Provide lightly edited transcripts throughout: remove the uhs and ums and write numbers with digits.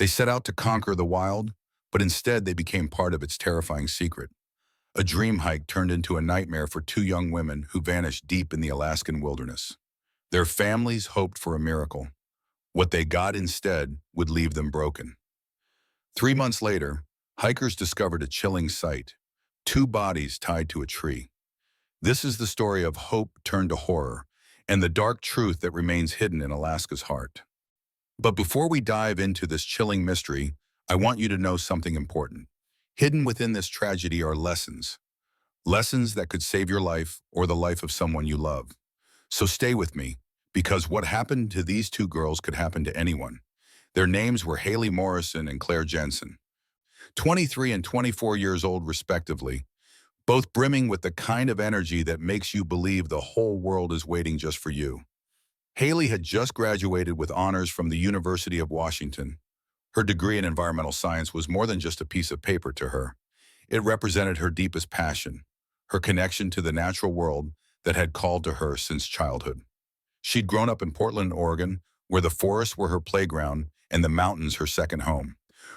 They set out to conquer the wild, but instead they became part of its terrifying secret. A dream hike turned into a nightmare for two young women who vanished deep in the Alaskan wilderness. Their families hoped for a miracle. What they got instead would leave them broken. 3 months later, hikers discovered a chilling sight: two bodies tied to a tree. This is the story of hope turned to horror, and the dark truth that remains hidden in Alaska's heart. But before we dive into this chilling mystery, I want you to know something important. Hidden within this tragedy are lessons. Lessons that could save your life or the life of someone you love. So stay with me, because what happened to these two girls could happen to anyone. Their names were Haley Morrison and Claire Jensen, 23 and 24 years old respectively, both brimming with the kind of energy that makes you believe the whole world is waiting just for you. Haley had just graduated with honors from the University of Washington. Her degree in environmental science was more than just a piece of paper to her. It represented her deepest passion, her connection to the natural world that had called to her since childhood. She'd grown up in Portland, Oregon, where the forests were her playground and the mountains her second home.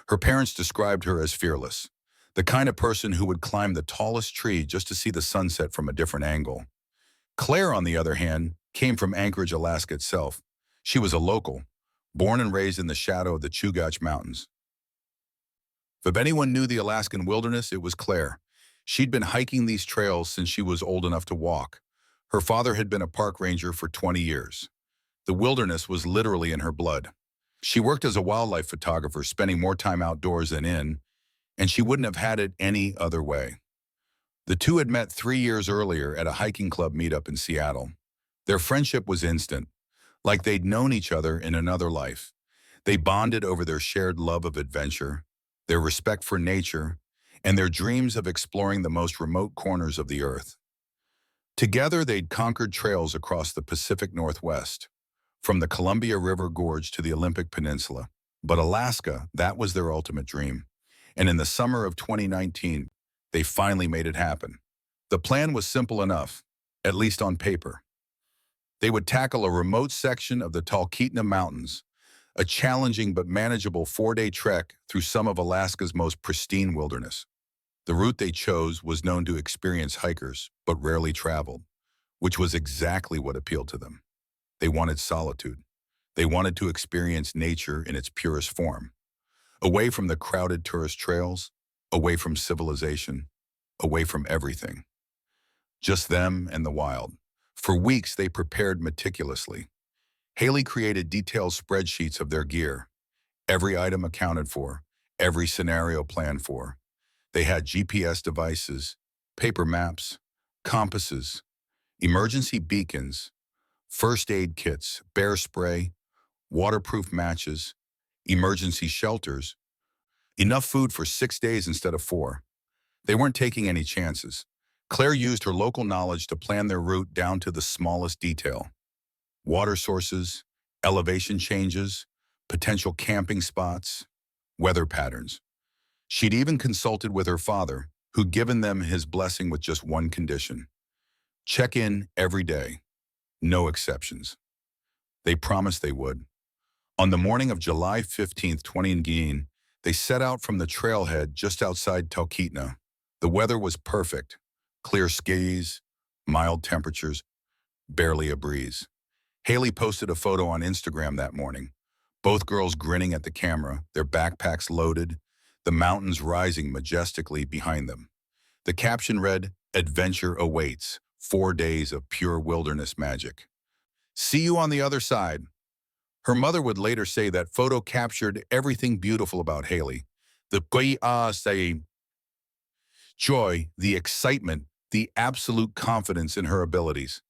Her parents described her as fearless, the kind of person who would climb the tallest tree just to see the sunset from a different angle. Claire, on the other hand, came from Anchorage, Alaska itself. She was a local, born and raised in the shadow of the Chugach Mountains. If anyone knew the Alaskan wilderness, it was Claire. She'd been hiking these trails since she was old enough to walk. Her father had been a park ranger for 20 years. The wilderness was literally in her blood. She worked as a wildlife photographer, spending more time outdoors than in, and she wouldn't have had it any other way. The two had met 3 years earlier at a hiking club meetup in Seattle. Their friendship was instant, like they'd known each other in another life. They bonded over their shared love of adventure, their respect for nature, and their dreams of exploring the most remote corners of the earth. Together, they'd conquered trails across the Pacific Northwest, from the Columbia River Gorge to the Olympic Peninsula. But Alaska, that was their ultimate dream. And in the summer of 2019, they finally made it happen. The plan was simple enough, at least on paper. They would tackle a remote section of the Talkeetna Mountains, a challenging but manageable 4-day trek through some of Alaska's most pristine wilderness. The route they chose was known to experienced hikers, but rarely traveled, which was exactly what appealed to them. They wanted solitude. They wanted to experience nature in its purest form, away from the crowded tourist trails, away from civilization, away from everything. Just them and the wild. For weeks, they prepared meticulously. Haley created detailed spreadsheets of their gear, every item accounted for, every scenario planned for. They had GPS devices, paper maps, compasses, emergency beacons, first aid kits, bear spray, waterproof matches, emergency shelters, enough food for 6 days instead of 4. They weren't taking any chances. Claire used her local knowledge to plan their route down to the smallest detail. Water sources, elevation changes, potential camping spots, weather patterns. She'd even consulted with her father, who'd given them his blessing with just one condition: check in every day, no exceptions. They promised they would. On the morning of July 15th, 2019, they set out from the trailhead just outside Talkeetna. The weather was perfect: clear skies, mild temperatures, barely a breeze. Haley posted a photo on Instagram that morning, both girls grinning at the camera, their backpacks loaded, the mountains rising majestically behind them. The caption read, "Adventure awaits, 4 days of pure wilderness magic. See you on the other side." Her mother would later say that photo captured everything beautiful about Haley: the joy, the excitement, the absolute confidence in her abilities.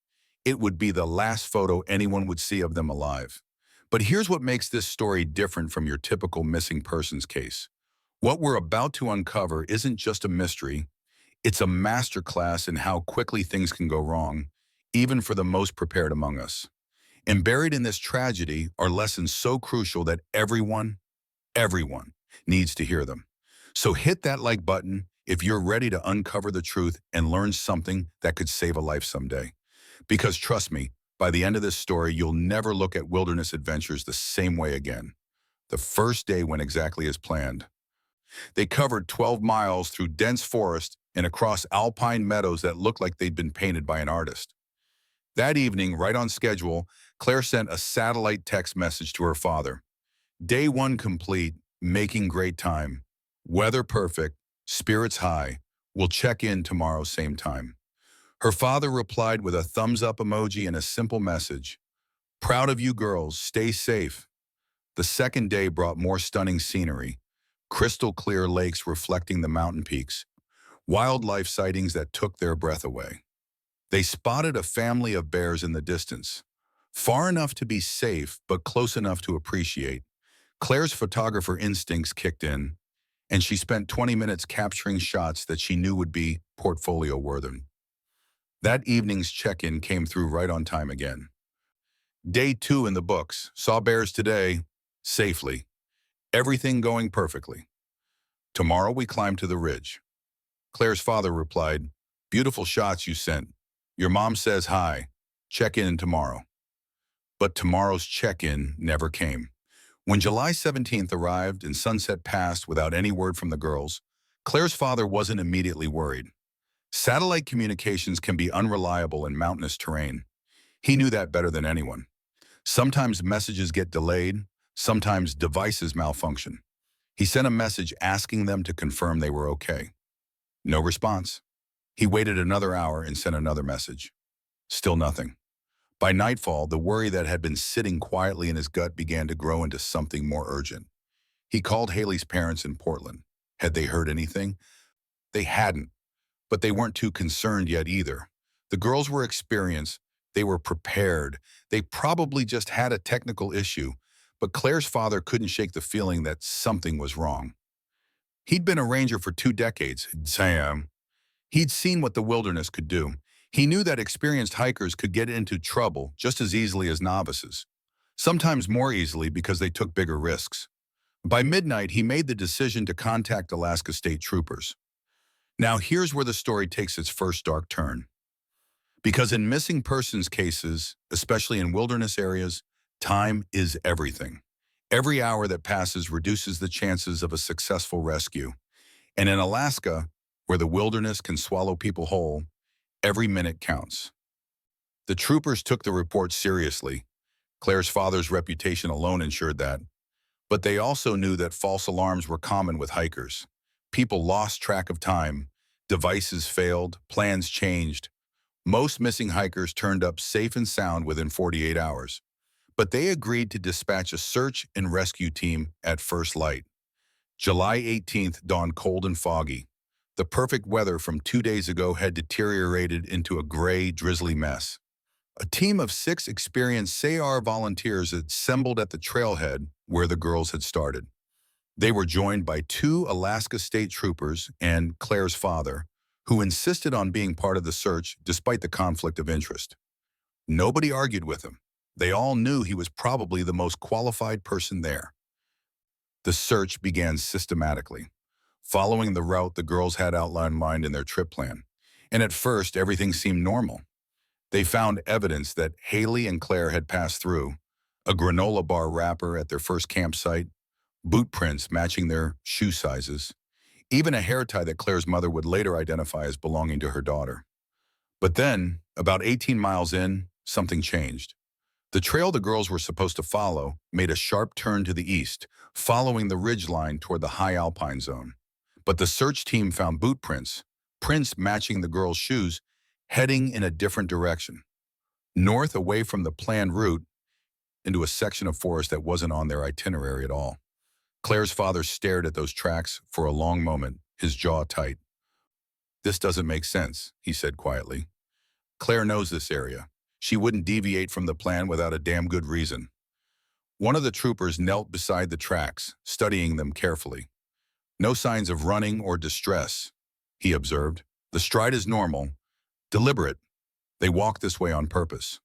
It would be the last photo anyone would see of them alive. But here's what makes this story different from your typical missing persons case. What we're about to uncover isn't just a mystery, it's a masterclass in how quickly things can go wrong, even for the most prepared among us. And buried in this tragedy are lessons so crucial that everyone needs to hear them. So hit that like button if you're ready to uncover the truth and learn something that could save a life someday. Because trust me, by the end of this story, you'll never look at wilderness adventures the same way again. The first day went exactly as planned. They covered 12 miles through dense forest and across alpine meadows that looked like they'd been painted by an artist. That evening, right on schedule, Claire sent a satellite text message to her father. Day one complete, making great time. Weather perfect, spirits high. We'll check in tomorrow same time. Her father replied with a thumbs up emoji and a simple message. Proud of you girls, stay safe. The second day brought more stunning scenery. Crystal clear lakes reflecting the mountain peaks. Wildlife sightings that took their breath away. They spotted a family of bears in the distance. Far enough to be safe, but close enough to appreciate. Claire's photographer instincts kicked in, and she spent 20 minutes capturing shots that she knew would be portfolio-worthy. That evening's check-in came through right on time again. Day 2 in the books. Saw bears today. Safely. Everything going perfectly. Tomorrow we climb to the ridge. Claire's father replied, beautiful shots you sent. Your mom says hi. Check in tomorrow. But tomorrow's check-in never came. When July 17th arrived and sunset passed without any word from the girls, Claire's father wasn't immediately worried. Satellite communications can be unreliable in mountainous terrain. He knew that better than anyone. Sometimes messages get delayed, sometimes devices malfunction. He sent a message asking them to confirm they were okay. No response. He waited another hour and sent another message. Still nothing. By nightfall, the worry that had been sitting quietly in his gut began to grow into something more urgent. He called Haley's parents in Portland. Had they heard anything? They hadn't, but they weren't too concerned yet either. The girls were experienced. They were prepared. They probably just had a technical issue, but Claire's father couldn't shake the feeling that something was wrong. He'd been a ranger for 2 decades, Sam. He'd seen what the wilderness could do. He knew that experienced hikers could get into trouble just as easily as novices, sometimes more easily because they took bigger risks. By midnight, he made the decision to contact Alaska State Troopers. Now here's where the story takes its first dark turn. Because in missing persons cases, especially in wilderness areas, time is everything. Every hour that passes reduces the chances of a successful rescue. And in Alaska, where the wilderness can swallow people whole, every minute counts. The troopers took the report seriously. Claire's father's reputation alone ensured that. But they also knew that false alarms were common with hikers. People lost track of time, devices failed, plans changed. Most missing hikers turned up safe and sound within 48 hours. But they agreed to dispatch a search and rescue team at first light. July 18th dawned cold and foggy. The perfect weather from 2 days ago had deteriorated into a gray, drizzly mess. A team of 6 experienced SAR volunteers assembled at the trailhead where the girls had started. They were joined by 2 Alaska State Troopers and Claire's father, who insisted on being part of the search despite the conflict of interest. Nobody argued with him. They all knew he was probably the most qualified person there. The search began systematically, following the route the girls had outlined in their trip plan. And at first, everything seemed normal. They found evidence that Haley and Claire had passed through, a granola bar wrapper at their first campsite, boot prints matching their shoe sizes, even a hair tie that Claire's mother would later identify as belonging to her daughter. But then, about 18 miles in, something changed. The trail the girls were supposed to follow made a sharp turn to the east, following the ridgeline toward the high alpine zone. But the search team found boot prints, prints matching the girls' shoes, heading in a different direction, north away from the planned route into a section of forest that wasn't on their itinerary at all. Claire's father stared at those tracks for a long moment, his jaw tight. This doesn't make sense, he said quietly. Claire knows this area. She wouldn't deviate from the plan without a damn good reason. One of the troopers knelt beside the tracks, studying them carefully. No signs of running or distress, he observed. The stride is normal, deliberate. They walk this way on purpose.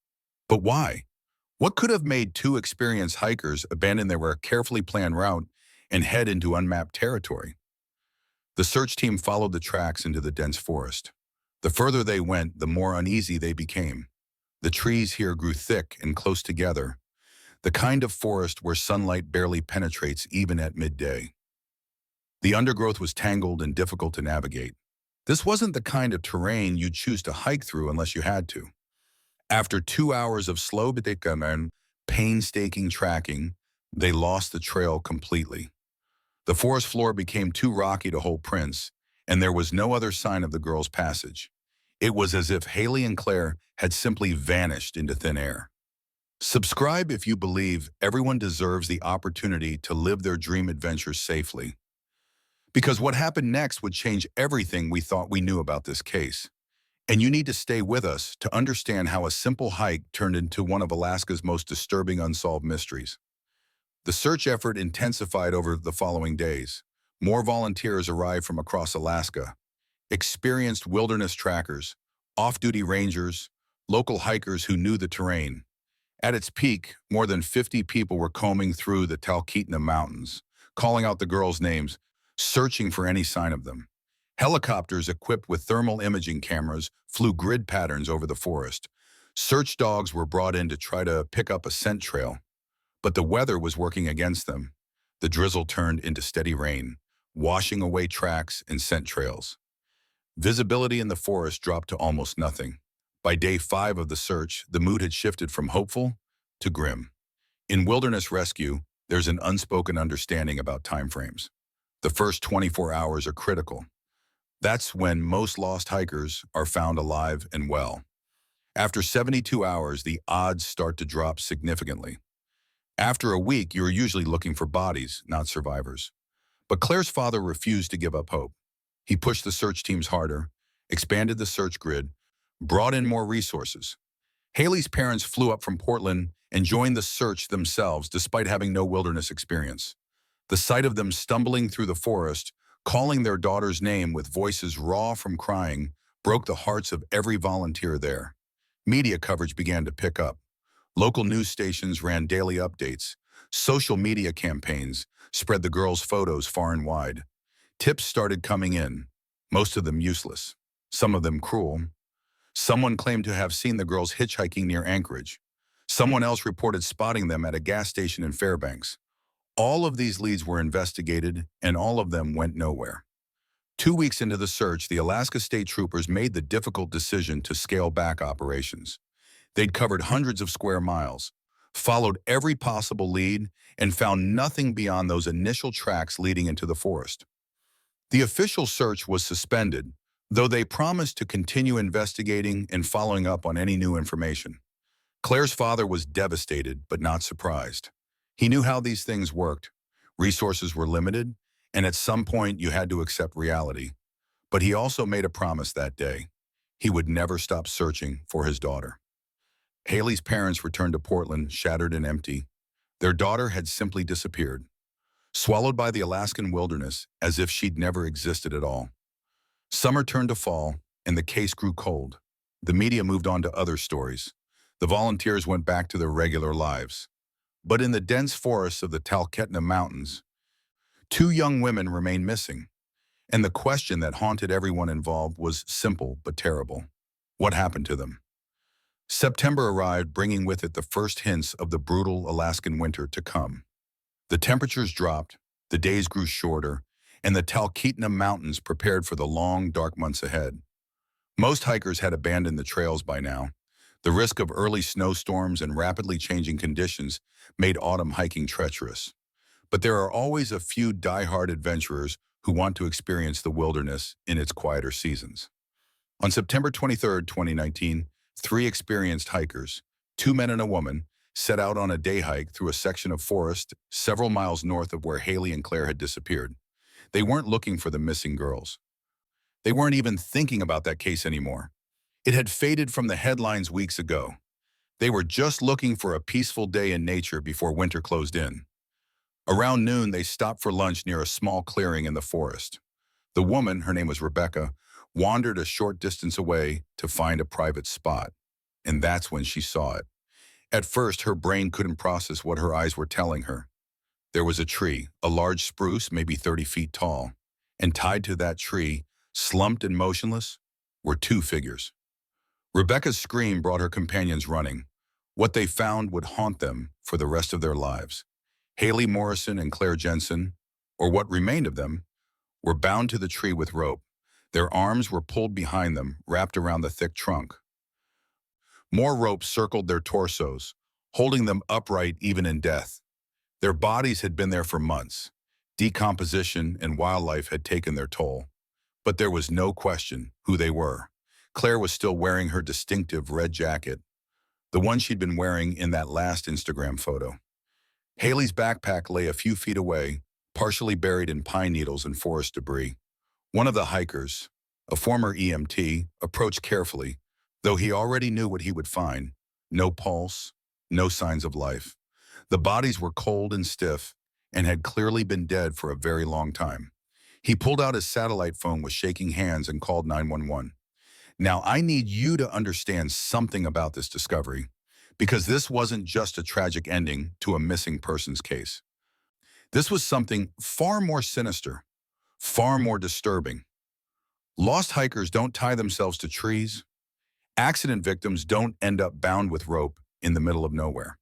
But why? What could have made 2 experienced hikers abandon their carefully planned route and head into unmapped territory? The search team followed the tracks into the dense forest. The further they went, the more uneasy they became. The trees here grew thick and close together. the kind of forest where sunlight barely penetrates even at midday. The undergrowth was tangled and difficult to navigate. This wasn't the kind of terrain you'd choose to hike through unless you had to. After 2 hours of slow but painstaking tracking, they lost the trail completely. The forest floor became too rocky to hold prints, and there was no other sign of the girl's passage. It was as if Haley and Claire had simply vanished into thin air. Subscribe if you believe everyone deserves the opportunity to live their dream adventures safely. Because what happened next would change everything we thought we knew about this case. And you need to stay with us to understand how a simple hike turned into one of Alaska's most disturbing unsolved mysteries. The search effort intensified over the following days. More volunteers arrived from across Alaska. Experienced wilderness trackers, off-duty rangers, local hikers who knew the terrain. At its peak, more than 50 people were combing through the Talkeetna Mountains, calling out the girls' names, searching for any sign of them. Helicopters equipped with thermal imaging cameras flew grid patterns over the forest. Search dogs were brought in to try to pick up a scent trail. But the weather was working against them. The drizzle turned into steady rain, washing away tracks and scent trails. Visibility in the forest dropped to almost nothing. By day 5 of the search, the mood had shifted from hopeful to grim. In wilderness rescue, there's an unspoken understanding about timeframes. The first 24 hours are critical. That's when most lost hikers are found alive and well. After 72 hours, the odds start to drop significantly. After a week, you're usually looking for bodies, not survivors. But Claire's father refused to give up hope. He pushed the search teams harder, expanded the search grid, brought in more resources. Haley's parents flew up from Portland and joined the search themselves despite having no wilderness experience. The sight of them stumbling through the forest, calling their daughter's name with voices raw from crying, broke the hearts of every volunteer there. Media coverage began to pick up. Local news stations ran daily updates. Social media campaigns spread the girls' photos far and wide. Tips started coming in, most of them useless, some of them cruel. Someone claimed to have seen the girls hitchhiking near Anchorage. Someone else reported spotting them at a gas station in Fairbanks. All of these leads were investigated, and all of them went nowhere. 2 weeks into the search, the Alaska State Troopers made the difficult decision to scale back operations. They'd covered hundreds of square miles, followed every possible lead, and found nothing beyond those initial tracks leading into the forest. The official search was suspended, though they promised to continue investigating and following up on any new information. Claire's father was devastated, but not surprised. He knew how these things worked. Resources were limited, and at some point you had to accept reality. But he also made a promise that day. He would never stop searching for his daughter. Haley's parents returned to Portland, shattered and empty. Their daughter had simply disappeared, swallowed by the Alaskan wilderness as if she'd never existed at all. Summer turned to fall, and the case grew cold. The media moved on to other stories. The volunteers went back to their regular lives. But in the dense forests of the Talkeetna Mountains, 2 young women remained missing. And the question that haunted everyone involved was simple but terrible. What happened to them? September arrived, bringing with it the first hints of the brutal Alaskan winter to come. The temperatures dropped, the days grew shorter, and the Talkeetna Mountains prepared for the long, dark months ahead. Most hikers had abandoned the trails by now. The risk of early snowstorms and rapidly changing conditions made autumn hiking treacherous. But there are always a few die-hard adventurers who want to experience the wilderness in its quieter seasons. On September 23, 2019, 3 experienced hikers, 2 men and a woman, set out on a day hike through a section of forest several miles north of where Haley and Claire had disappeared. They weren't looking for the missing girls. They weren't even thinking about that case anymore. It had faded from the headlines weeks ago. They were just looking for a peaceful day in nature before winter closed in. Around noon, they stopped for lunch near a small clearing in the forest. The woman, her name was Rebecca, wandered a short distance away to find a private spot. And that's when she saw it. At first, her brain couldn't process what her eyes were telling her. There was a tree, a large spruce, maybe 30 feet tall. And tied to that tree, slumped and motionless, were 2 figures. Rebecca's scream brought her companions running. What they found would haunt them for the rest of their lives. Haley Morrison and Claire Jensen, or what remained of them, were bound to the tree with rope. Their arms were pulled behind them, wrapped around the thick trunk. More ropes circled their torsos, holding them upright even in death. Their bodies had been there for months. Decomposition and wildlife had taken their toll. But there was no question who they were. Claire was still wearing her distinctive red jacket, the one she'd been wearing in that last Instagram photo. Haley's backpack lay a few feet away, partially buried in pine needles and forest debris. One of the hikers, a former EMT, approached carefully, though he already knew what he would find. No pulse, no signs of life. The bodies were cold and stiff and had clearly been dead for a very long time. He pulled out his satellite phone with shaking hands and called 911. Now, I need you to understand something about this discovery, because this wasn't just a tragic ending to a missing persons case. This was something far more sinister, far more disturbing. Lost hikers don't tie themselves to trees. Accident victims don't end up bound with rope in the middle of nowhere.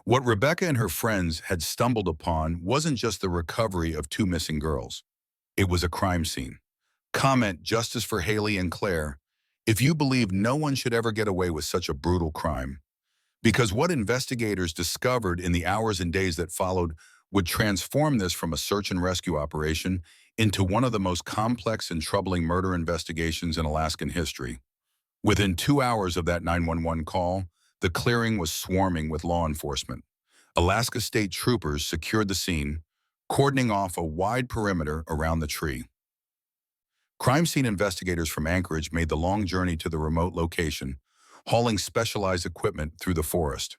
What Rebecca and her friends had stumbled upon wasn't just the recovery of two missing girls. It was a crime scene. Comment justice for Haley and Claire if you believe no one should ever get away with such a brutal crime. Because what investigators discovered in the hours and days that followed would transform this from a search and rescue operation into one of the most complex and troubling murder investigations in Alaskan history. Within 2 hours of that 911 call, the clearing was swarming with law enforcement. Alaska State Troopers secured the scene, cordoning off a wide perimeter around the tree. Crime scene investigators from Anchorage made the long journey to the remote location, hauling specialized equipment through the forest.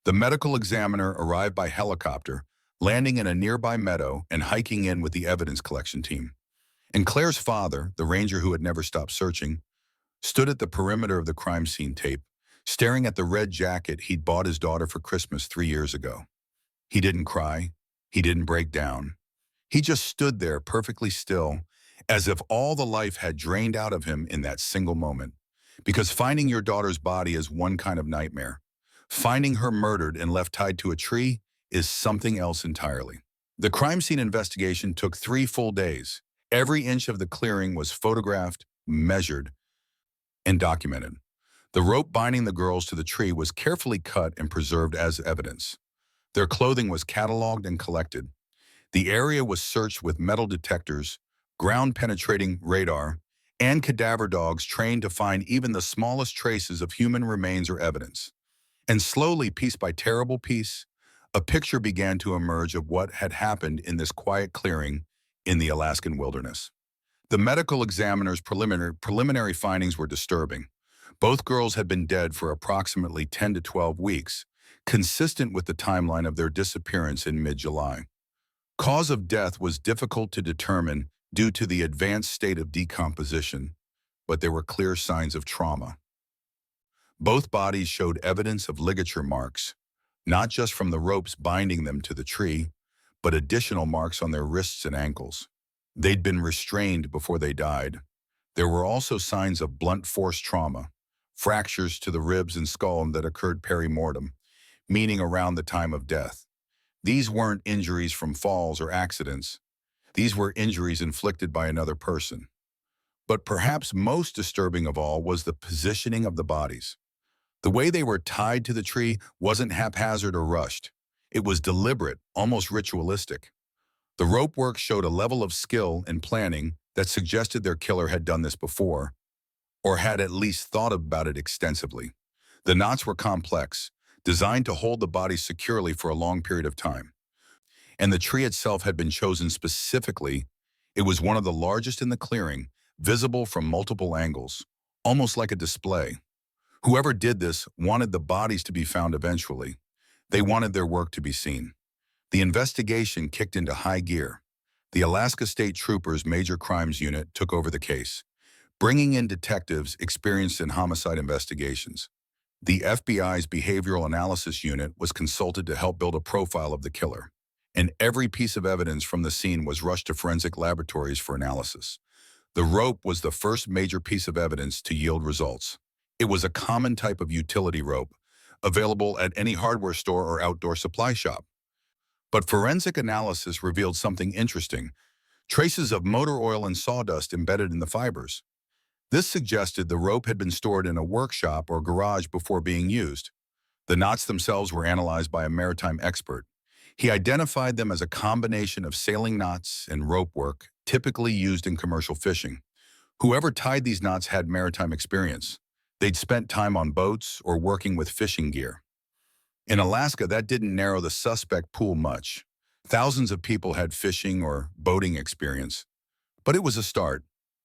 The medical examiner arrived by helicopter, landing in a nearby meadow and hiking in with the evidence collection team. And Claire's father, the ranger who had never stopped searching, stood at the perimeter of the crime scene tape, staring at the red jacket he'd bought his daughter for Christmas 3 years ago. He didn't cry. He didn't break down. He just stood there perfectly still, as if all the life had drained out of him in that single moment. Because finding your daughter's body is one kind of nightmare. Finding her murdered and left tied to a tree is something else entirely. The crime scene investigation took 3 full days. Every inch of the clearing was photographed, measured, and documented. The rope binding the girls to the tree was carefully cut and preserved as evidence. Their clothing was cataloged and collected. The area was searched with metal detectors, ground-penetrating radar, and cadaver dogs trained to find even the smallest traces of human remains or evidence. And slowly, piece by terrible piece, a picture began to emerge of what had happened in this quiet clearing in the Alaskan wilderness. The medical examiner's preliminary findings were disturbing. Both girls had been dead for approximately 10 to 12 weeks, consistent with the timeline of their disappearance in mid-July. Cause of death was difficult to determine due to the advanced state of decomposition, but there were clear signs of trauma. Both bodies showed evidence of ligature marks, not just from the ropes binding them to the tree, but additional marks on their wrists and ankles. They'd been restrained before they died. There were also signs of blunt force trauma, fractures to the ribs and skull that occurred peri-mortem, meaning around the time of death. These weren't injuries from falls or accidents. These were injuries inflicted by another person. But perhaps most disturbing of all was the positioning of the bodies. The way they were tied to the tree wasn't haphazard or rushed. It was deliberate, almost ritualistic. The rope work showed a level of skill and planning that suggested their killer had done this before, or had at least thought about it extensively. The knots were complex, designed to hold the bodies securely for a long period of time. And the tree itself had been chosen specifically. It was one of the largest in the clearing, visible from multiple angles, almost like a display. Whoever did this wanted the bodies to be found eventually. They wanted their work to be seen. The investigation kicked into high gear. The Alaska State Troopers' Major Crimes Unit took over the case, bringing in detectives experienced in homicide investigations. The FBI's Behavioral Analysis Unit was consulted to help build a profile of the killer, and every piece of evidence from the scene was rushed to forensic laboratories for analysis. The rope was the first major piece of evidence to yield results. It was a common type of utility rope, available at any hardware store or outdoor supply shop. But forensic analysis revealed something interesting: traces of motor oil and sawdust embedded in the fibers. This suggested the rope had been stored in a workshop or garage before being used. The knots themselves were analyzed by a maritime expert. He identified them as a combination of sailing knots and rope work, typically used in commercial fishing. Whoever tied these knots had maritime experience. They'd spent time on boats or working with fishing gear. In Alaska, that didn't narrow the suspect pool much. Thousands of people had fishing or boating experience. But it was a start.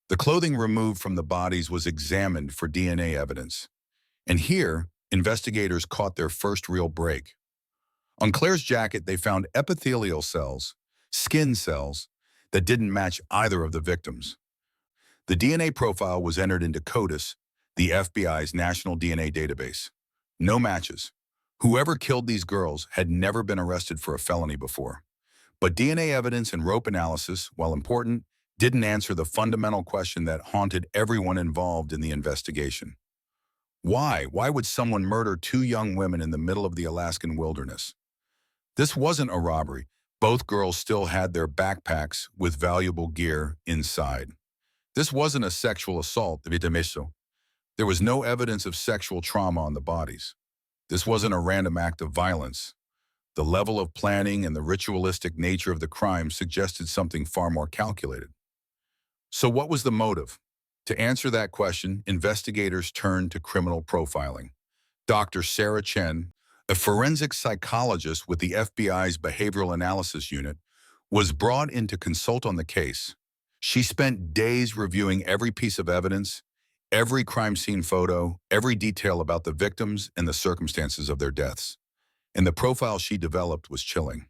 The clothing removed from the bodies was examined for DNA evidence. And here, investigators caught their first real break. On Claire's jacket, they found epithelial cells, skin cells, that didn't match either of the victims. The DNA profile was entered into CODIS, the FBI's national DNA database. No matches. Whoever killed these girls had never been arrested for a felony before. But DNA evidence and rope analysis, while important, didn't answer the fundamental question that haunted everyone involved in the investigation. Why? Why would someone murder two young women in the middle of the Alaskan wilderness? This wasn't a robbery. Both girls still had their backpacks with valuable gear inside. This wasn't a sexual assault, there was no evidence of sexual trauma on the bodies. This wasn't a random act of violence. The level of planning and the ritualistic nature of the crime suggested something far more calculated. So what was the motive? To answer that question, investigators turned to criminal profiling. Dr. Sarah Chen, a forensic psychologist with the FBI's Behavioral Analysis Unit, was brought in to consult on the case. She spent days reviewing every piece of evidence, every crime scene photo, every detail about the victims and the circumstances of their deaths. And the profile she developed was chilling.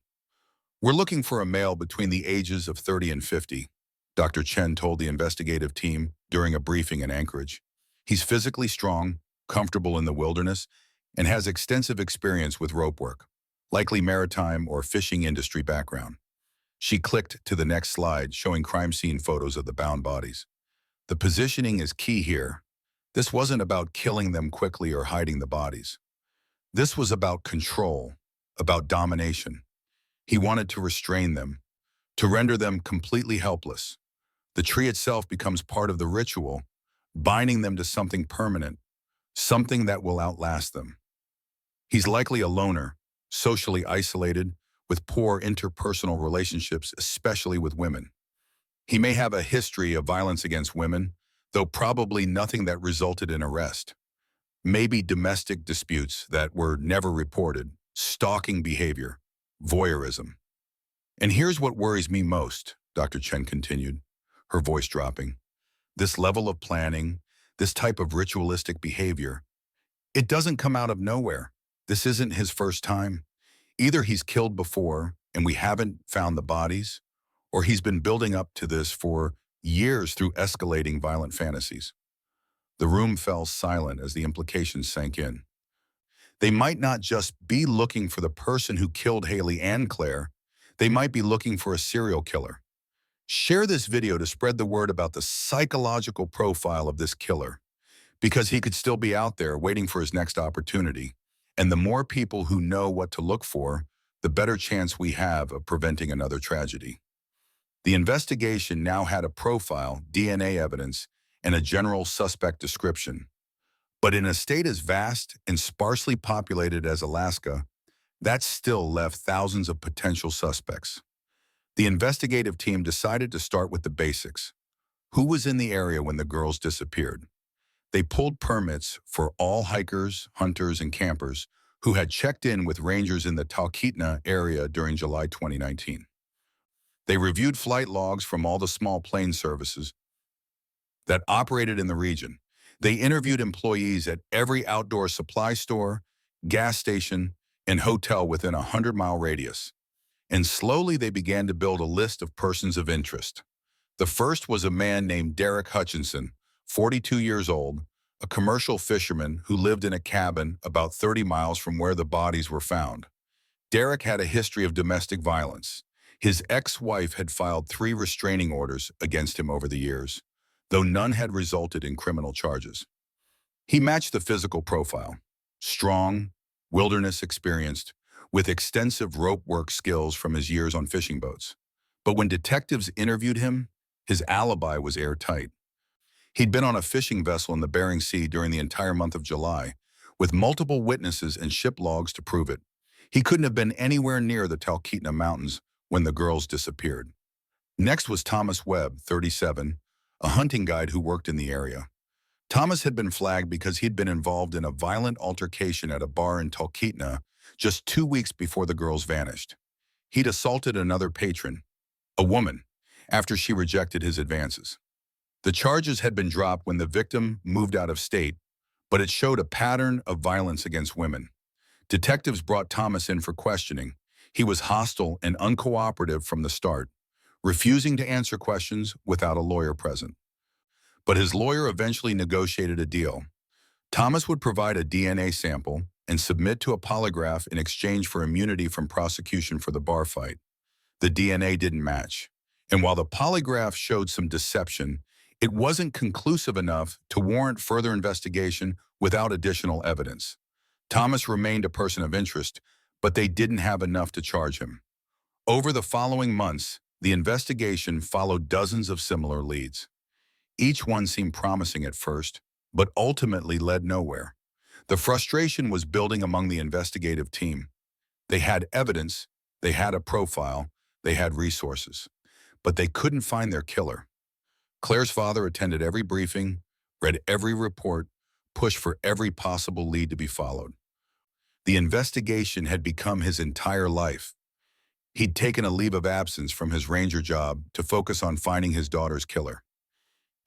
"We're looking for a male between the ages of 30 and 50, Dr. Chen told the investigative team during a briefing in Anchorage. "He's physically strong, comfortable in the wilderness, and has extensive experience with rope work, likely maritime or fishing industry background." She clicked to the next slide, showing crime scene photos of the bound bodies. The positioning is key here. This wasn't about killing them quickly or hiding the bodies. This was about control, about domination. He wanted to restrain them, to render them completely helpless. The tree itself becomes part of the ritual, binding them to something permanent, something that will outlast them. He's likely a loner, socially isolated, with poor interpersonal relationships, especially with women. He may have a history of violence against women, though probably nothing that resulted in arrest. Maybe domestic disputes that were never reported, stalking behavior, voyeurism. "And here's what worries me most," Dr. Chen continued, her voice dropping. "This level of planning, this type of ritualistic behavior, it doesn't come out of nowhere. This isn't his first time. Either he's killed before and we haven't found the bodies, or he's been building up to this for years through escalating violent fantasies." The room fell silent as the implications sank in. They might not just be looking for the person who killed Haley and Claire, they might be looking for a serial killer. Share this video to spread the word about the psychological profile of this killer, because he could still be out there waiting for his next opportunity. And the more people who know what to look for, the better chance we have of preventing another tragedy. The investigation now had a profile, DNA evidence, and a general suspect description. But in a state as vast and sparsely populated as Alaska, that still left thousands of potential suspects. The investigative team decided to start with the basics. Who was in the area when the girls disappeared? They pulled permits for all hikers, hunters, and campers who had checked in with rangers in the Talkeetna area during July 2019. They reviewed flight logs from all the small plane services that operated in the region. They interviewed employees at every outdoor supply store, gas station, and hotel within a 100-mile radius. And slowly they began to build a list of persons of interest. The first was a man named Derek Hutchinson, 42 years old, a commercial fisherman who lived in a cabin about 30 miles from where the bodies were found. Derek had a history of domestic violence. His ex-wife had filed 3 restraining orders against him over the years, though none had resulted in criminal charges. He matched the physical profile: strong, wilderness experienced, with extensive rope work skills from his years on fishing boats. But when detectives interviewed him, his alibi was airtight. He'd been on a fishing vessel in the Bering Sea during the entire month of July, with multiple witnesses and ship logs to prove it. He couldn't have been anywhere near the Talkeetna Mountains when the girls disappeared. Next was Thomas Webb, 37, a hunting guide who worked in the area. Thomas had been flagged because he'd been involved in a violent altercation at a bar in Talkeetna just 2 weeks before the girls vanished. He'd assaulted another patron, a woman, after she rejected his advances. The charges had been dropped when the victim moved out of state, but it showed a pattern of violence against women. Detectives brought Thomas in for questioning. He was hostile and uncooperative from the start, refusing to answer questions without a lawyer present. But his lawyer eventually negotiated a deal. Thomas would provide a DNA sample and submit to a polygraph in exchange for immunity from prosecution for the bar fight. The DNA didn't match, and while the polygraph showed some deception, it wasn't conclusive enough to warrant further investigation without additional evidence. Thomas remained a person of interest, but they didn't have enough to charge him. Over the following months, the investigation followed dozens of similar leads. Each one seemed promising at first, but ultimately led nowhere. The frustration was building among the investigative team. They had evidence, they had a profile, they had resources, but they couldn't find their killer. Claire's father attended every briefing, read every report, pushed for every possible lead to be followed. The investigation had become his entire life. He'd taken a leave of absence from his ranger job to focus on finding his daughter's killer.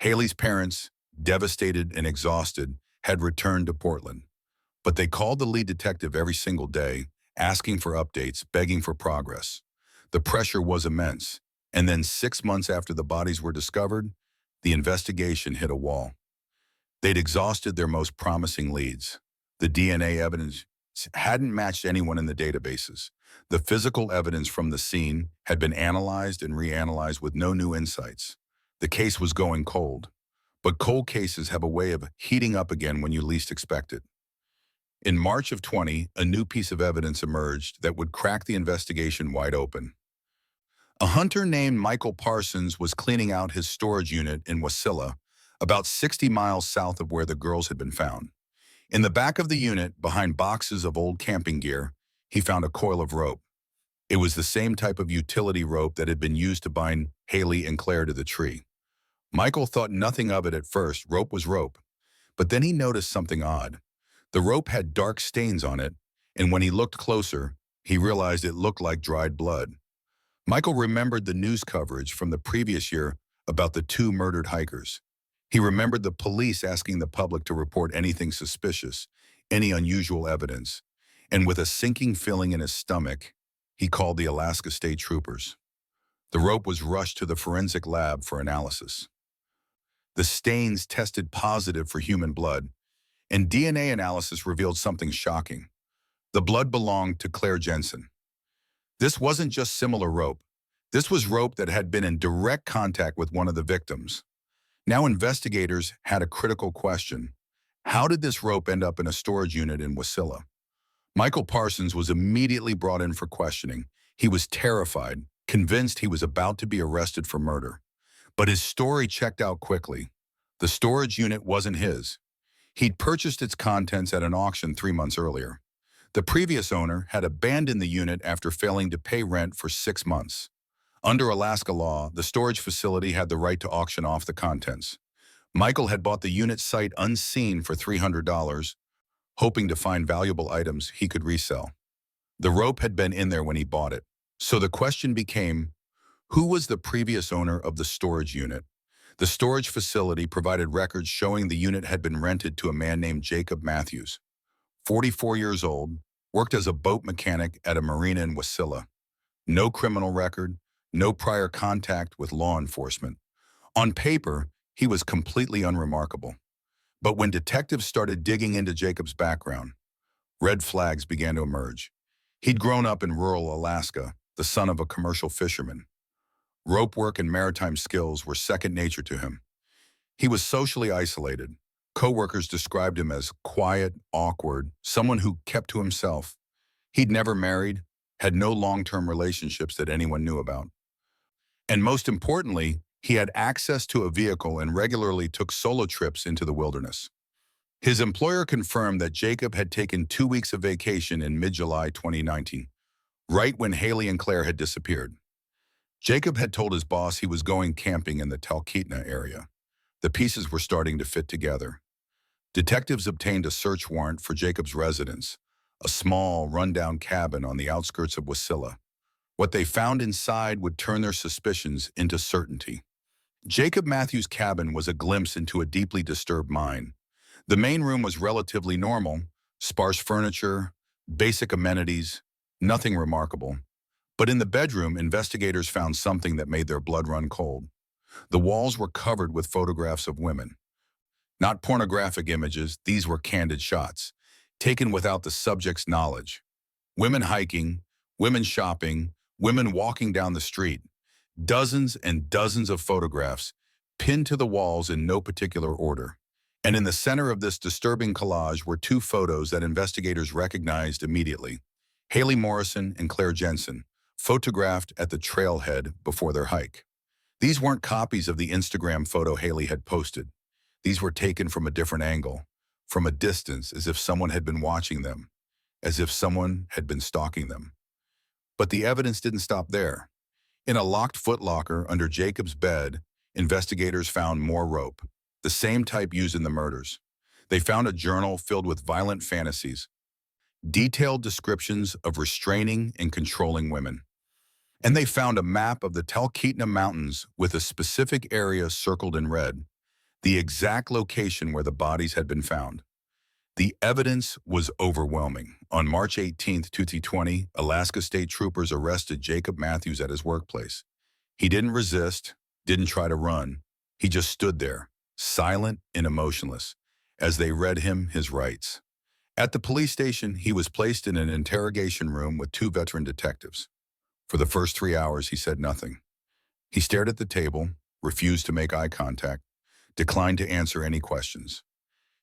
Haley's parents, devastated and exhausted, had returned to Portland. But they called the lead detective every single day, asking for updates, begging for progress. The pressure was immense, and then 6 months after the bodies were discovered, the investigation hit a wall. They'd exhausted their most promising leads. The DNA evidence hadn't matched anyone in the databases. The physical evidence from the scene had been analyzed and reanalyzed with no new insights. The case was going cold. But cold cases have a way of heating up again when you least expect it. In March of 20, a new piece of evidence emerged that would crack the investigation wide open. A hunter named Michael Parsons was cleaning out his storage unit in Wasilla, about 60 miles south of where the girls had been found. In the back of the unit, behind boxes of old camping gear, he found a coil of rope. It was the same type of utility rope that had been used to bind Haley and Claire to the tree. Michael thought nothing of it at first. Rope was rope. But then he noticed something odd. The rope had dark stains on it, and when he looked closer, he realized it looked like dried blood. Michael remembered the news coverage from the previous year about the 2 murdered hikers. He remembered the police asking the public to report anything suspicious, any unusual evidence. And with a sinking feeling in his stomach, he called the Alaska State Troopers. The rope was rushed to the forensic lab for analysis. The stains tested positive for human blood, and DNA analysis revealed something shocking. The blood belonged to Claire Jensen. This wasn't just similar rope. This was rope that had been in direct contact with one of the victims. Now investigators had a critical question. How did this rope end up in a storage unit in Wasilla? Michael Parsons was immediately brought in for questioning. He was terrified, convinced he was about to be arrested for murder. But his story checked out quickly. The storage unit wasn't his. He'd purchased its contents at an auction 3 months earlier. The previous owner had abandoned the unit after failing to pay rent for 6 months. Under Alaska law, the storage facility had the right to auction off the contents. Michael had bought the unit sight unseen for $300, hoping to find valuable items he could resell. The rope had been in there when he bought it. So the question became, who was the previous owner of the storage unit? The storage facility provided records showing the unit had been rented to a man named Jacob Matthews, 44 years old, worked as a boat mechanic at a marina in Wasilla. No criminal record, no prior contact with law enforcement. On paper, he was completely unremarkable. But when detectives started digging into Jacob's background, red flags began to emerge. He'd grown up in rural Alaska, the son of a commercial fisherman. Rope work and maritime skills were second nature to him. He was socially isolated, Coworkers described him as quiet, awkward, someone who kept to himself. He'd never married, had no long-term relationships that anyone knew about. And most importantly, he had access to a vehicle and regularly took solo trips into the wilderness. His employer confirmed that Jacob had taken 2 weeks of vacation in mid-July 2019, right when Haley and Claire had disappeared. Jacob had told his boss he was going camping in the Talkeetna area. The pieces were starting to fit together. Detectives obtained a search warrant for Jacob's residence, a small, rundown cabin on the outskirts of Wasilla. What they found inside would turn their suspicions into certainty. Jacob Matthews' cabin was a glimpse into a deeply disturbed mind. The main room was relatively normal, sparse furniture, basic amenities, nothing remarkable. But in the bedroom, investigators found something that made their blood run cold. The walls were covered with photographs of women. Not pornographic images, these were candid shots, taken without the subject's knowledge. Women hiking, women shopping, women walking down the street. Dozens and dozens of photographs, pinned to the walls in no particular order. And in the center of this disturbing collage were two photos that investigators recognized immediately. Haley Morrison and Claire Jensen, photographed at the trailhead before their hike. These weren't copies of the Instagram photo Haley had posted. These were taken from a different angle, from a distance, as if someone had been watching them, as if someone had been stalking them. But the evidence didn't stop there. In a locked footlocker under Jacob's bed, investigators found more rope, the same type used in the murders. They found a journal filled with violent fantasies, detailed descriptions of restraining and controlling women. And they found a map of the Talkeetna Mountains with a specific area circled in red, the exact location where the bodies had been found. The evidence was overwhelming. On March 18, 2020, Alaska State Troopers arrested Jacob Matthews at his workplace. He didn't resist, didn't try to run. He just stood there, silent and emotionless, as they read him his rights. At the police station, he was placed in an interrogation room with two veteran detectives. For the first 3 hours, he said nothing. He stared at the table, refused to make eye contact, declined to answer any questions.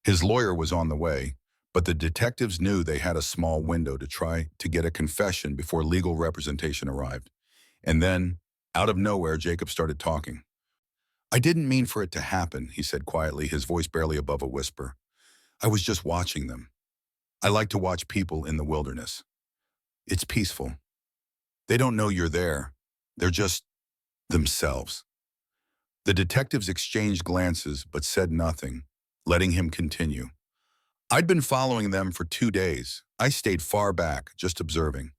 His lawyer was on the way, but the detectives knew they had a small window to try to get a confession before legal representation arrived. And then, out of nowhere, Jacob started talking. "I didn't mean for it to happen," he said quietly, his voice barely above a whisper. "I was just watching them. I like to watch people in the wilderness. It's peaceful. They don't know you're there. They're just themselves." The detectives exchanged glances but said nothing, letting him continue. "I'd been following them for 2 days. I stayed far back, just observing.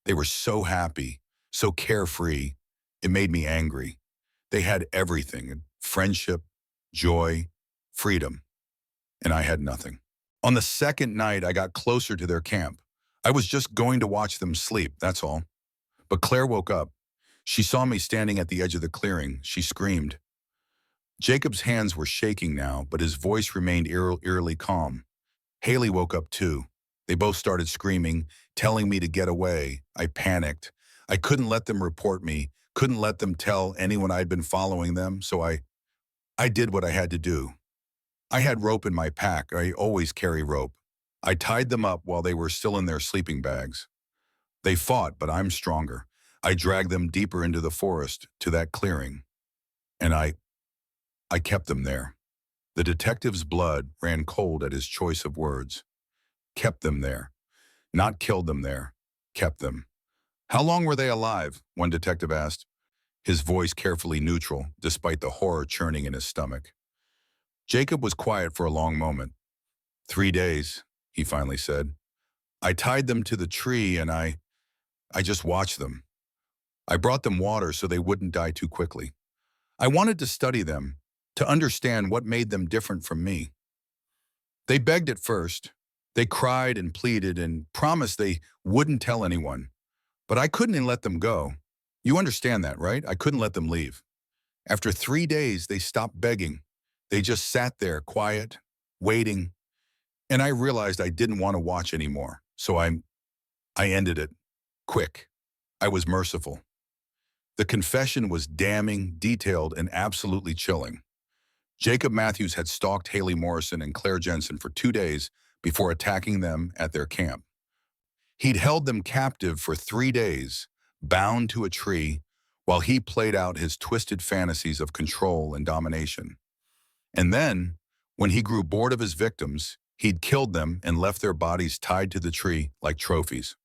They were so happy, so carefree. It made me angry. They had everything, friendship, joy, freedom. And I had nothing. On the second night, I got closer to their camp. I was just going to watch them sleep, that's all. But Claire woke up. She saw me standing at the edge of the clearing. She screamed." Jacob's hands were shaking now, but his voice remained eerily calm. "Haley woke up too. They both started screaming, telling me to get away. I panicked. I couldn't let them report me, couldn't let them tell anyone I'd been following them, so I did what I had to do. I had rope in my pack. I always carry rope. I tied them up while they were still in their sleeping bags. They fought, but I'm stronger. I dragged them deeper into the forest, to that clearing. And I kept them there." The detective's blood ran cold at his choice of words. Kept them there. Not killed them there. Kept them. "How long were they alive?" one detective asked, his voice carefully neutral, despite the horror churning in his stomach. Jacob was quiet for a long moment. 3 days, he finally said. "I tied them to the tree and I just watched them. I brought them water so they wouldn't die too quickly. I wanted to study them, to understand what made them different from me. They begged at first. They cried and pleaded and promised they wouldn't tell anyone. But I couldn't let them go. You understand that, right? I couldn't let them leave. After 3 days, they stopped begging. They just sat there, quiet, waiting. And I realized I didn't want to watch anymore. So I ended it. Quick. I was merciful." The confession was damning, detailed, and absolutely chilling. Jacob Matthews had stalked Haley Morrison and Claire Jensen for 2 days before attacking them at their camp. He'd held them captive for 3 days, bound to a tree, while he played out his twisted fantasies of control and domination. And then, when he grew bored of his victims, he'd killed them and left their bodies tied to the tree like trophies.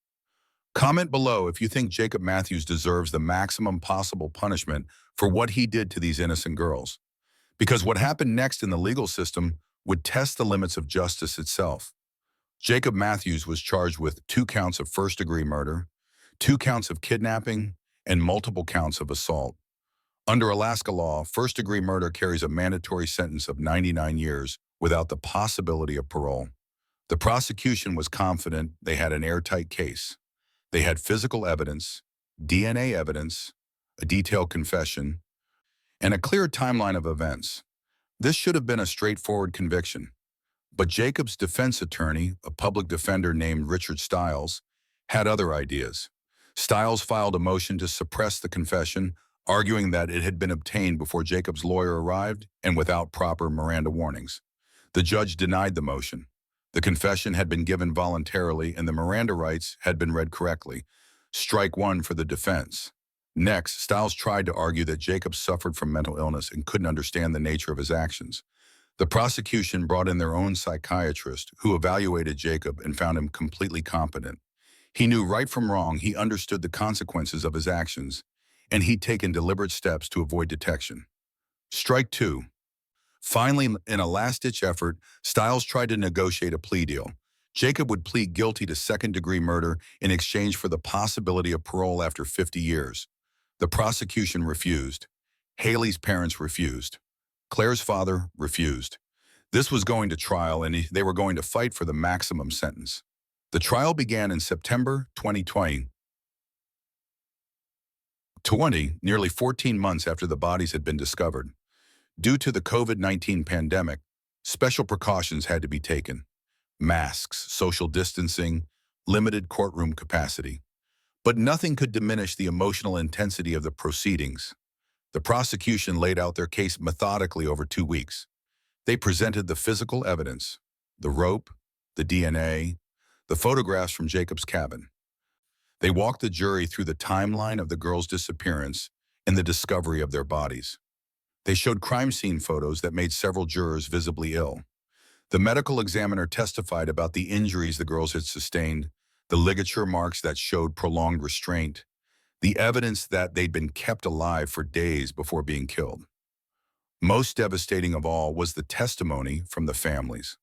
Comment below if you think Jacob Matthews deserves the maximum possible punishment for what he did to these innocent girls. Because what happened next in the legal system would test the limits of justice itself. Jacob Matthews was charged with 2 counts of first-degree murder, 2 counts of kidnapping, and multiple counts of assault. Under Alaska law, first-degree murder carries a mandatory sentence of 99 years without the possibility of parole. The prosecution was confident they had an airtight case. They had physical evidence, DNA evidence, a detailed confession, and a clear timeline of events. This should have been a straightforward conviction. But Jacob's defense attorney, a public defender named Richard Stiles, had other ideas. Stiles filed a motion to suppress the confession, arguing that it had been obtained before Jacob's lawyer arrived and without proper Miranda warnings. The judge denied the motion. The confession had been given voluntarily and the Miranda rights had been read correctly. Strike one for the defense. Next, Stiles tried to argue that Jacob suffered from mental illness and couldn't understand the nature of his actions. The prosecution brought in their own psychiatrist who evaluated Jacob and found him completely competent. He knew right from wrong, he understood the consequences of his actions, and he'd taken deliberate steps to avoid detection. Strike two. Finally, in a last-ditch effort, Stiles tried to negotiate a plea deal. Jacob would plead guilty to second-degree murder in exchange for the possibility of parole after 50 years. The prosecution refused. Haley's parents refused. Claire's father refused. This was going to trial, and they were going to fight for the maximum sentence. The trial began in September 2020, nearly 14 months after the bodies had been discovered. Due to the COVID-19 pandemic, special precautions had to be taken. Masks, social distancing, limited courtroom capacity. But nothing could diminish the emotional intensity of the proceedings. The prosecution laid out their case methodically over 2 weeks. They presented the physical evidence, the rope, the DNA, the photographs from Jacob's cabin. They walked the jury through the timeline of the girls' disappearance and the discovery of their bodies. They showed crime scene photos that made several jurors visibly ill. The medical examiner testified about the injuries the girls had sustained, the ligature marks that showed prolonged restraint, the evidence that they'd been kept alive for days before being killed. Most devastating of all was the testimony from the families.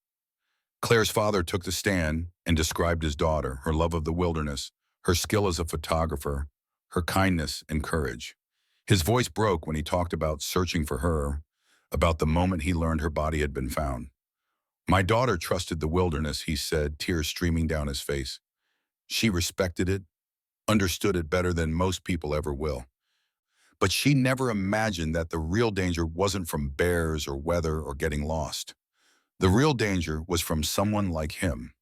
Claire's father took the stand and described his daughter, her love of the wilderness, her skill as a photographer, her kindness and courage. His voice broke when he talked about searching for her, about the moment he learned her body had been found. "My daughter trusted the wilderness," he said, tears streaming down his face. "She respected it, understood it better than most people ever will. But she never imagined that the real danger wasn't from bears or weather or getting lost. The real danger was from someone like him."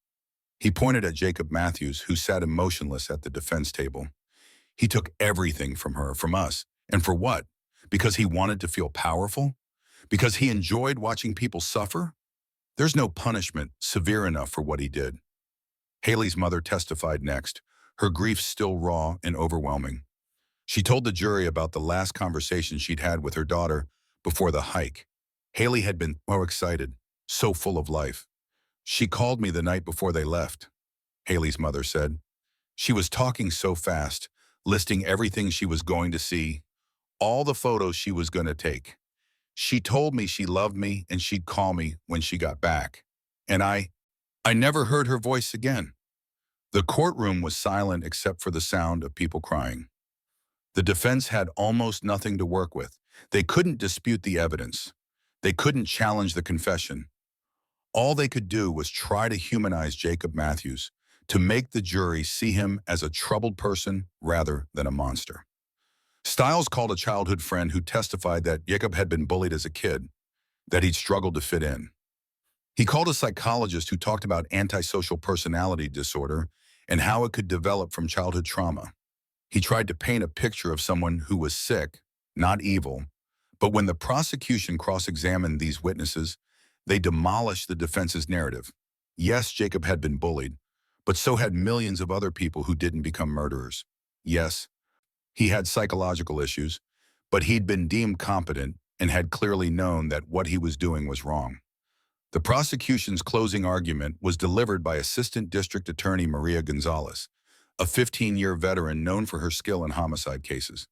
He pointed at Jacob Matthews, who sat emotionless at the defense table. He took everything from her, from us. And for what? Because he wanted to feel powerful? Because he enjoyed watching people suffer? There's no punishment severe enough for what he did. Haley's mother testified next, her grief still raw and overwhelming. She told the jury about the last conversation she'd had with her daughter before the hike. Haley had been so excited, so full of life. "She called me the night before they left," Haley's mother said. "She was talking so fast, listing everything she was going to see, all the photos she was going to take. She told me she loved me and she'd call me when she got back. And I never heard her voice again." The courtroom was silent except for the sound of people crying. The defense had almost nothing to work with. They couldn't dispute the evidence. They couldn't challenge the confession. All they could do was try to humanize Jacob Matthews, to make the jury see him as a troubled person rather than a monster. Stiles called a childhood friend who testified that Jacob had been bullied as a kid, that he'd struggled to fit in. He called a psychologist who talked about antisocial personality disorder and how it could develop from childhood trauma. He tried to paint a picture of someone who was sick, not evil, But when the prosecution cross-examined these witnesses, they demolished the defense's narrative. Yes, Jacob had been bullied, but so had millions of other people who didn't become murderers. Yes, he had psychological issues, but he'd been deemed competent and had clearly known that what he was doing was wrong. The prosecution's closing argument was delivered by Assistant District Attorney Maria Gonzalez, a 15-year veteran known for her skill in homicide cases.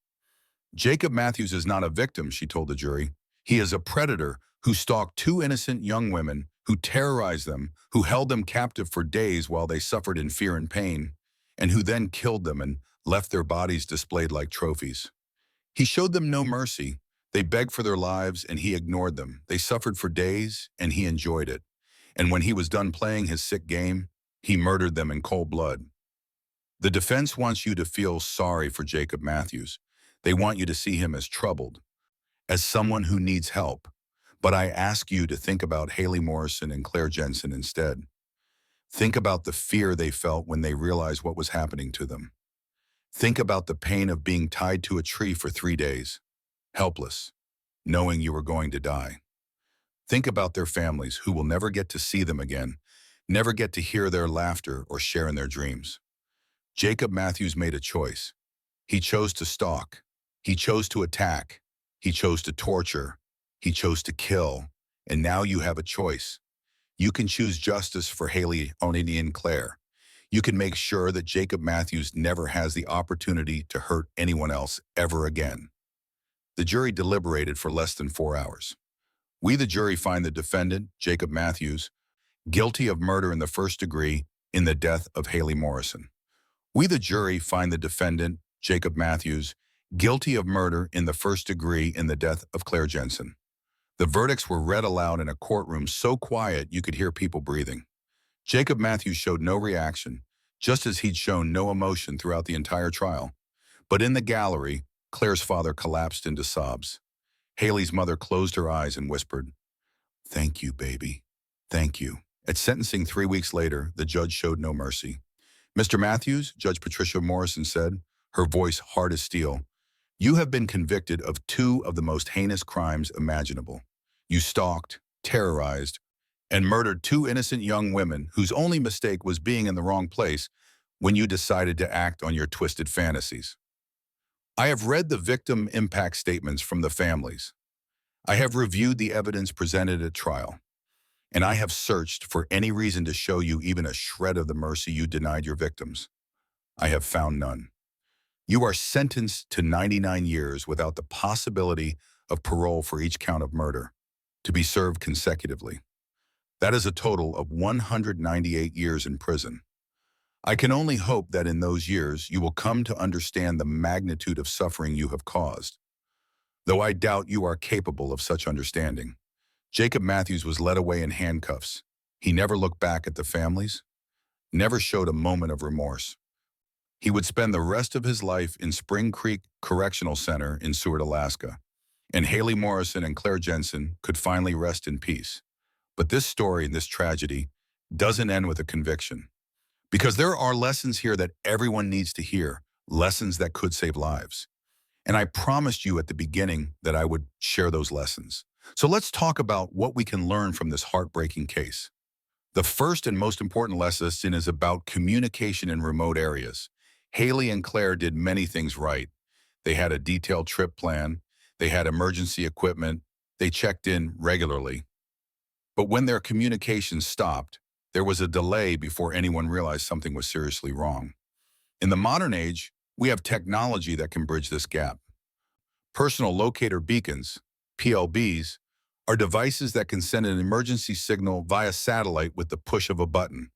Jacob Matthews is not a victim, she told the jury. He is a predator who stalked two innocent young women, who terrorized them, who held them captive for days while they suffered in fear and pain, and who then killed them and left their bodies displayed like trophies. He showed them no mercy. They begged for their lives, and he ignored them. They suffered for days, and he enjoyed it. And when he was done playing his sick game, he murdered them in cold blood. The defense wants you to feel sorry for Jacob Matthews. They want you to see him as troubled, as someone who needs help. But I ask you to think about Haley Morrison and Claire Jensen instead. Think about the fear they felt when they realized what was happening to them. Think about the pain of being tied to a tree for 3 days, helpless, knowing you were going to die. Think about their families who will never get to see them again, never get to hear their laughter or share in their dreams. Jacob Matthews made a choice. He chose to stalk. He chose to attack. He chose to torture. He chose to kill. And now you have a choice. You can choose justice for Haley, Onini, and Claire. You can make sure that Jacob Matthews never has the opportunity to hurt anyone else ever again. The jury deliberated for less than 4 hours. We, the jury, find the defendant, Jacob Matthews, guilty of murder in the first degree in the death of Haley Morrison. We, the jury, find the defendant, Jacob Matthews, guilty of murder in the first degree in the death of Claire Jensen. The verdicts were read aloud in a courtroom so quiet you could hear people breathing. Jacob Matthews showed no reaction, just as he'd shown no emotion throughout the entire trial. But in the gallery, Claire's father collapsed into sobs. Haley's mother closed her eyes and whispered, "Thank you, baby. Thank you." At sentencing 3 weeks later, the judge showed no mercy. "Mr. Matthews," Judge Patricia Morrison said, her voice hard as steel, "you have been convicted of 2 of the most heinous crimes imaginable. You stalked, terrorized, and murdered 2 innocent young women whose only mistake was being in the wrong place when you decided to act on your twisted fantasies. I have read the victim impact statements from the families. I have reviewed the evidence presented at trial, and I have searched for any reason to show you even a shred of the mercy you denied your victims. I have found none. You are sentenced to 99 years without the possibility of parole for each count of murder, to be served consecutively. That is a total of 198 years in prison. I can only hope that in those years you will come to understand the magnitude of suffering you have caused, though I doubt you are capable of such understanding." Jacob Matthews was led away in handcuffs. He never looked back at the families, never showed a moment of remorse. He would spend the rest of his life in Spring Creek Correctional Center in Seward, Alaska, and Haley Morrison and Claire Jensen could finally rest in peace. But this story, this tragedy, doesn't end with a conviction. Because there are lessons here that everyone needs to hear, lessons that could save lives. And I promised you at the beginning that I would share those lessons. So let's talk about what we can learn from this heartbreaking case. The first and most important lesson is about communication in remote areas. Haley and Claire did many things right. They had a detailed trip plan. They had emergency equipment. They checked in regularly. But when their communication stopped, there was a delay before anyone realized something was seriously wrong. In the modern age, we have technology that can bridge this gap. Personal locator beacons, PLBs, are devices that can send an emergency signal via satellite with the push of a button.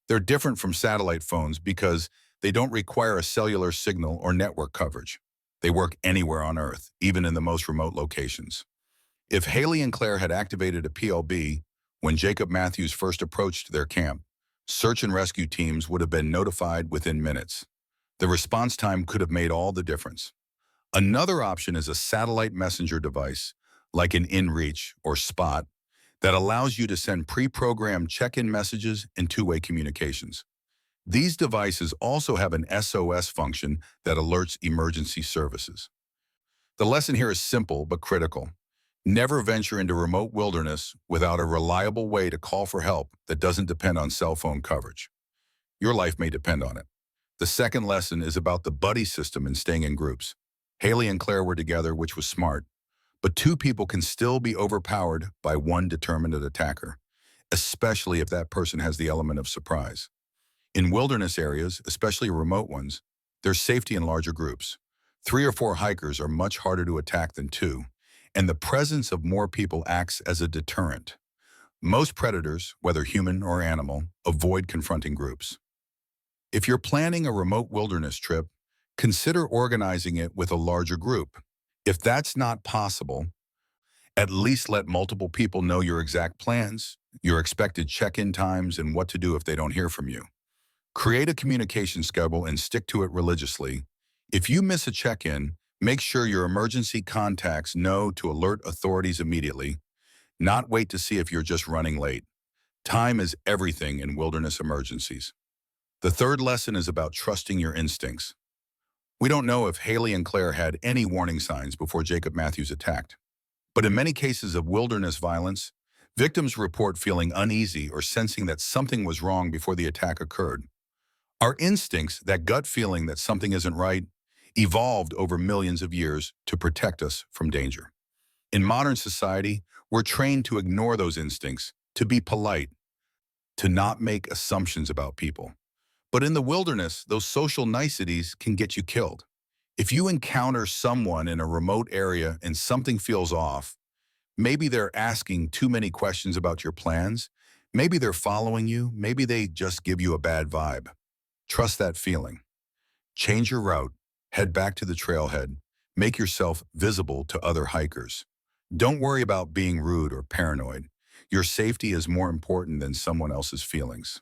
They're different from satellite phones because they don't require a cellular signal or network coverage. They work anywhere on Earth, even in the most remote locations. If Haley and Claire had activated a PLB when Jacob Matthews first approached their camp, search and rescue teams would have been notified within minutes. The response time could have made all the difference. Another option is a satellite messenger device, like an InReach or Spot, that allows you to send pre-programmed check-in messages and two-way communications. These devices also have an SOS function that alerts emergency services. The lesson here is simple but critical. Never venture into remote wilderness without a reliable way to call for help that doesn't depend on cell phone coverage. Your life may depend on it. The second lesson is about the buddy system and staying in groups. Haley and Claire were together, which was smart, but two people can still be overpowered by one determined attacker, especially if that person has the element of surprise. In wilderness areas, especially remote ones, there's safety in larger groups. 3 or 4 hikers are much harder to attack than two, and the presence of more people acts as a deterrent. Most predators, whether human or animal, avoid confronting groups. If you're planning a remote wilderness trip, consider organizing it with a larger group. If that's not possible, at least let multiple people know your exact plans, your expected check-in times, and what to do if they don't hear from you. Create a communication schedule and stick to it religiously. If you miss a check-in, make sure your emergency contacts know to alert authorities immediately, not wait to see if you're just running late. Time is everything in wilderness emergencies. The third lesson is about trusting your instincts. We don't know if Haley and Claire had any warning signs before Jacob Matthews attacked. But in many cases of wilderness violence, victims report feeling uneasy or sensing that something was wrong before the attack occurred. Our instincts, that gut feeling that something isn't right, evolved over millions of years to protect us from danger. In modern society, we're trained to ignore those instincts, to be polite, to not make assumptions about people. But in the wilderness, those social niceties can get you killed. If you encounter someone in a remote area and something feels off, maybe they're asking too many questions about your plans, maybe they're following you, maybe they just give you a bad vibe. Trust that feeling. Change your route, head back to the trailhead, make yourself visible to other hikers. Don't worry about being rude or paranoid. Your safety is more important than someone else's feelings.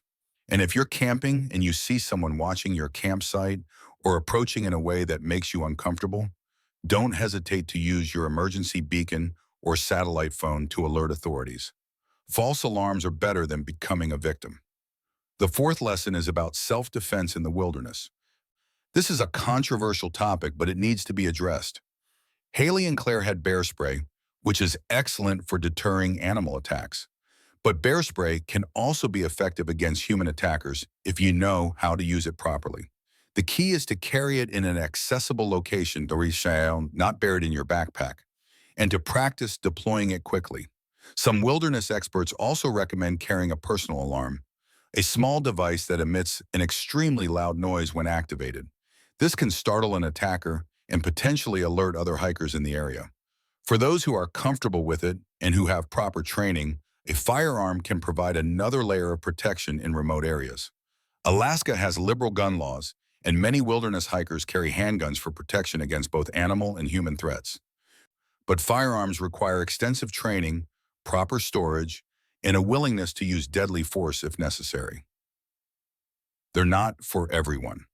And if you're camping and you see someone watching your campsite or approaching in a way that makes you uncomfortable, don't hesitate to use your emergency beacon or satellite phone to alert authorities. False alarms are better than becoming a victim. The fourth lesson is about self-defense in the wilderness. This is a controversial topic, but it needs to be addressed. Haley and Claire had bear spray, which is excellent for deterring animal attacks. But bear spray can also be effective against human attackers if you know how to use it properly. The key is to carry it in an accessible location, not buried in your backpack, and to practice deploying it quickly. Some wilderness experts also recommend carrying a personal alarm, a small device that emits an extremely loud noise when activated. This can startle an attacker and potentially alert other hikers in the area. For those who are comfortable with it and who have proper training, a firearm can provide another layer of protection in remote areas. Alaska has liberal gun laws, and many wilderness hikers carry handguns for protection against both animal and human threats. But firearms require extensive training, proper storage, and a willingness to use deadly force if necessary. They're not for everyone.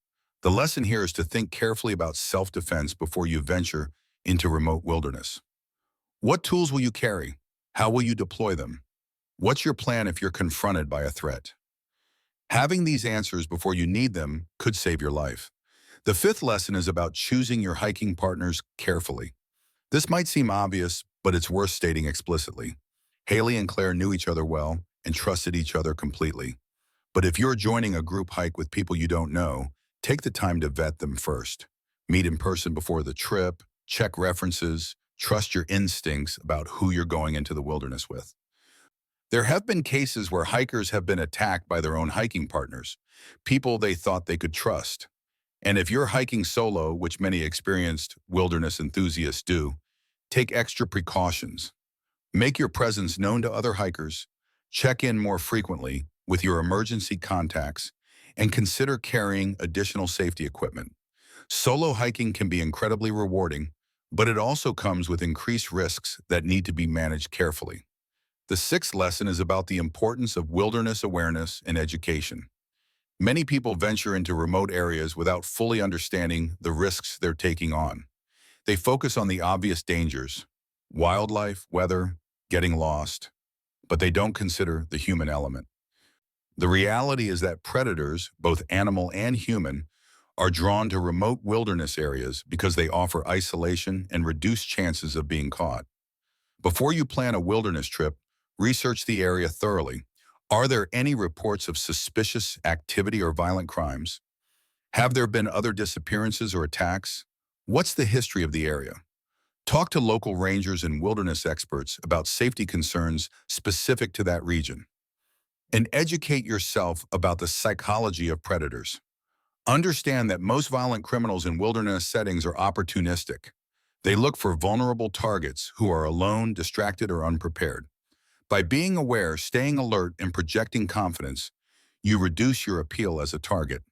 The lesson here is to think carefully about self-defense before you venture into remote wilderness. What tools will you carry? How will you deploy them? What's your plan if you're confronted by a threat? Having these answers before you need them could save your life. The fifth lesson is about choosing your hiking partners carefully. This might seem obvious, but it's worth stating explicitly. Haley and Claire knew each other well and trusted each other completely. But if you're joining a group hike with people you don't know, take the time to vet them first. Meet in person before the trip, check references, trust your instincts about who you're going into the wilderness with. There have been cases where hikers have been attacked by their own hiking partners, people they thought they could trust. And if you're hiking solo, which many experienced wilderness enthusiasts do, take extra precautions. Make your presence known to other hikers, check in more frequently with your emergency contacts, and consider carrying additional safety equipment. Solo hiking can be incredibly rewarding, but it also comes with increased risks that need to be managed carefully. The sixth lesson is about the importance of wilderness awareness and education. Many people venture into remote areas without fully understanding the risks they're taking on. They focus on the obvious dangers, wildlife, weather, getting lost, but they don't consider the human element. The reality is that predators, both animal and human, are drawn to remote wilderness areas because they offer isolation and reduced chances of being caught. Before you plan a wilderness trip, research the area thoroughly. Are there any reports of suspicious activity or violent crimes? Have there been other disappearances or attacks? What's the history of the area? Talk to local rangers and wilderness experts about safety concerns specific to that region. And educate yourself about the psychology of predators. Understand that most violent criminals in wilderness settings are opportunistic. They look for vulnerable targets who are alone, distracted, or unprepared. By being aware, staying alert, and projecting confidence, you reduce your appeal as a target.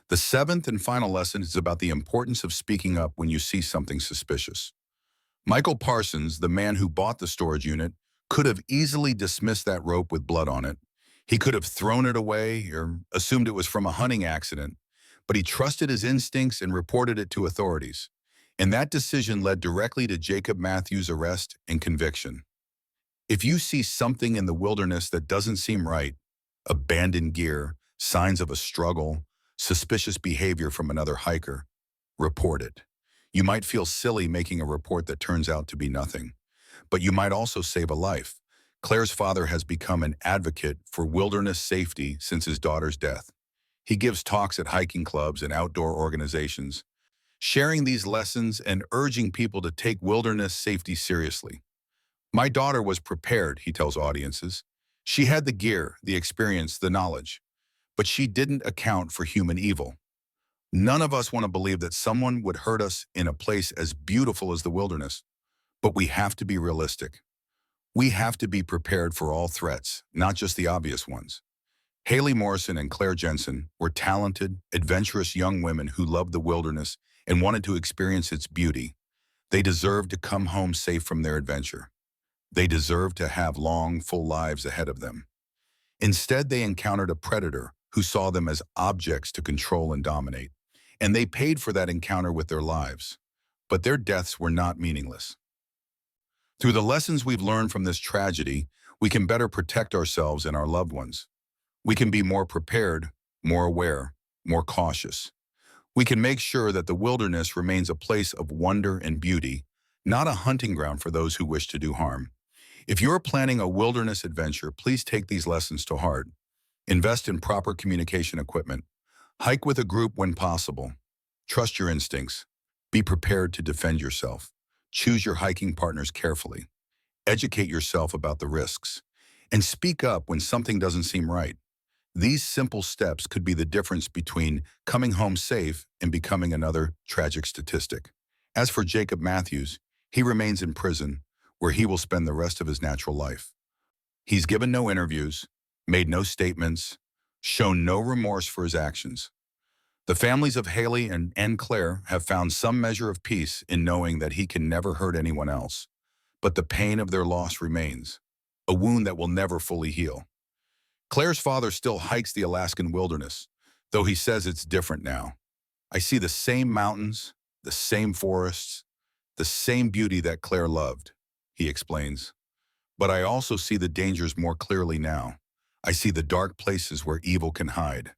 The seventh and final lesson is about the importance of speaking up when you see something suspicious. Michael Parsons, the man who bought the storage unit, could have easily dismissed that rope with blood on it. He could have thrown it away or assumed it was from a hunting accident, but he trusted his instincts and reported it to authorities. And that decision led directly to Jacob Matthews' arrest and conviction. If you see something in the wilderness that doesn't seem right, abandoned gear, signs of a struggle, suspicious behavior from another hiker, report it. You might feel silly making a report that turns out to be nothing, but you might also save a life. Claire's father has become an advocate for wilderness safety since his daughter's death. He gives talks at hiking clubs and outdoor organizations, sharing these lessons and urging people to take wilderness safety seriously. My daughter was prepared, he tells audiences. She had the gear, the experience, the knowledge, but she didn't account for human evil. None of us want to believe that someone would hurt us in a place as beautiful as the wilderness, but we have to be realistic. We have to be prepared for all threats, not just the obvious ones. Haley Morrison and Claire Jensen were talented, adventurous young women who loved the wilderness and wanted to experience its beauty. They deserved to come home safe from their adventure. They deserved to have long, full lives ahead of them. Instead, they encountered a predator who saw them as objects to control and dominate, and they paid for that encounter with their lives. But their deaths were not meaningless. Through the lessons we've learned from this tragedy, we can better protect ourselves and our loved ones. We can be more prepared, more aware, more cautious. We can make sure that the wilderness remains a place of wonder and beauty, not a hunting ground for those who wish to do harm. If you're planning a wilderness adventure, please take these lessons to heart. Invest in proper communication equipment. Hike with a group when possible. Trust your instincts. Be prepared to defend yourself. Choose your hiking partners carefully. Educate yourself about the risks. And speak up when something doesn't seem right. These simple steps could be the difference between coming home safe and becoming another tragic statistic. As for Jacob Matthews, he remains in prison, where he will spend the rest of his natural life. He's given no interviews, made no statements, shown no remorse for his actions. The families of Haley and Claire have found some measure of peace in knowing that he can never hurt anyone else. But the pain of their loss remains, a wound that will never fully heal. Claire's father still hikes the Alaskan wilderness, though he says it's different now. I see the same mountains, the same forests, the same beauty that Claire loved, he explains. But I also see the dangers more clearly now. I see the dark places where evil can hide.